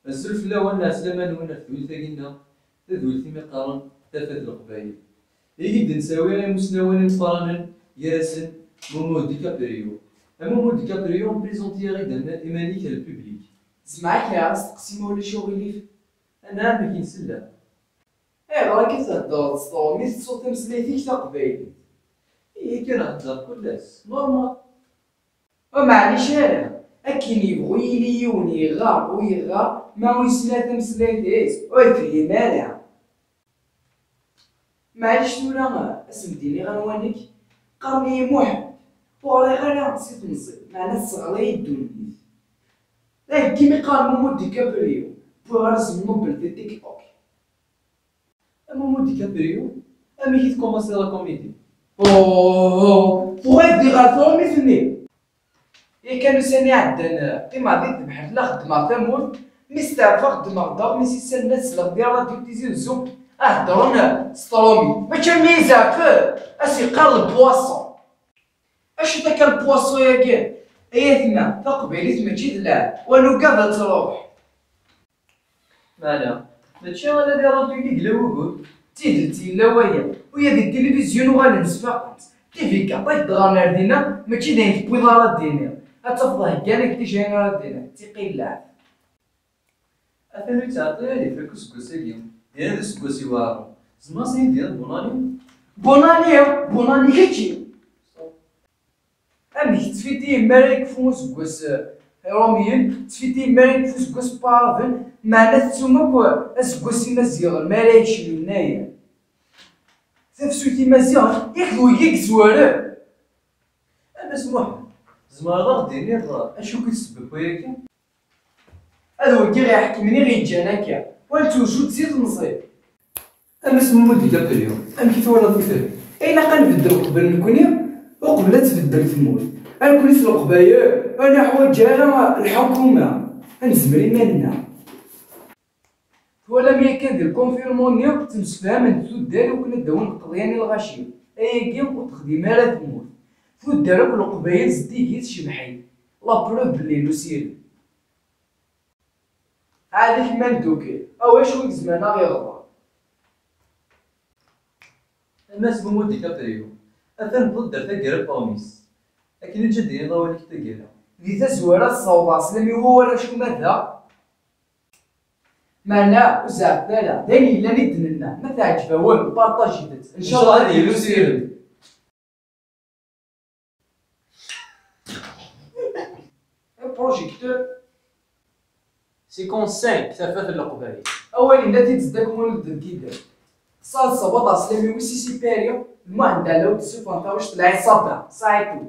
السلف لا وانا سلامان وانا ثولثا قلنا تذولثي مقارن تافت القبائل يجد نساوي مسنوان مقارنة ياسن مومو ديكابريو مومو ديكابريو بريزونتي غير ايمانيك للبوبليك سمعك يا راس تقسيمه ولا شو غيليف انا ما كينسلا راك تهضر تسطومي تصوت مسليتيك تقبايلي كنهضر كلاش نورمال ومعليش انا اكين يبغي يليون يغار ويغار ما ويسلا تمسليتيس ويفهم انا معليش نورا اسمديني غنوانك قرني محمد وغالي غير نسيت نصيب معنا الصغري الدنيا لا كيما قال مومو ديكابريو بوغارز نوبل في تيك توك مومو ديكابريو امي كي تكومونسي لا كوميدي بغيت دي غالفومي فني كانوا ساني عندنا كيما عديت بحال لا خدمة تموت مستعفى خدمة دار مي سي الناس لا ديال راديو تيزي الزوم اهدرون سترومي ما كان ميزا اسي قال البواسون اش داك البواسون يا كان اياتنا تقبيليت ماشي دلع والو قاعده تروح مالا ماشي انا داير راديو كي قلا وقول تيدلتي لا ويا ويا دي التلفزيون وغنسفاقت تيفي كاطيك دغانا ردينا ماشي داين بويضه ردينا هتفضل كاع كي جايين ردينا تيقيل لا اثني تعطي لي في كسكسي ديال السكسي وارو زعما سي ديال بوناني كيتشي امي تفيتي مالك فوس كوس روميين تفيتي مالك فوس كوس بارفن معنا تسومك اسكوسي مزيغ مالكش منايا تفسوتي مزيغ ياكلو يك زوارب انا سموح زعما راه ديني راه اشو كيتسبب وياك هذا هو كي غيحكي مني غيجاناكا والتوجو تزيد نصيب انا سمو ديكابريو ام كي تولى طفل اين قنبدل قبل نكوني وقبل تبدل تموت انا كنت في القبايل انا حوايج انا الحكومه نزمري مالنا ولا ملي كان ديال الكونفيرمونيا تمسفهم تودار وكنا داو نقضياني الغاشي اياكي وتخدي مالا تموت تودار القبايل زديكي تشبحي لا بروف بلي لو سيري هذيك مندوكي اواش ويك زمانا غيغضب الناس بمو ديكابريو اثن ضد تاكير باميس لكن الجديد ضوالك تاكيرا ذي تزوارة الصوضة سلامي هو ولا شو ماذا مالا وزعت لا دايني لا ندنا ما تعجبها والو بارطاجي ان شاء الله هذه لوسير بروجيكتور سيكونس 5 تفات القبائل اولي نادي تزداك ولد الكيدر صال صباط سلامي وسي سيبيريو ما عندها لو تسوف انت واش طلعي صابع صايتو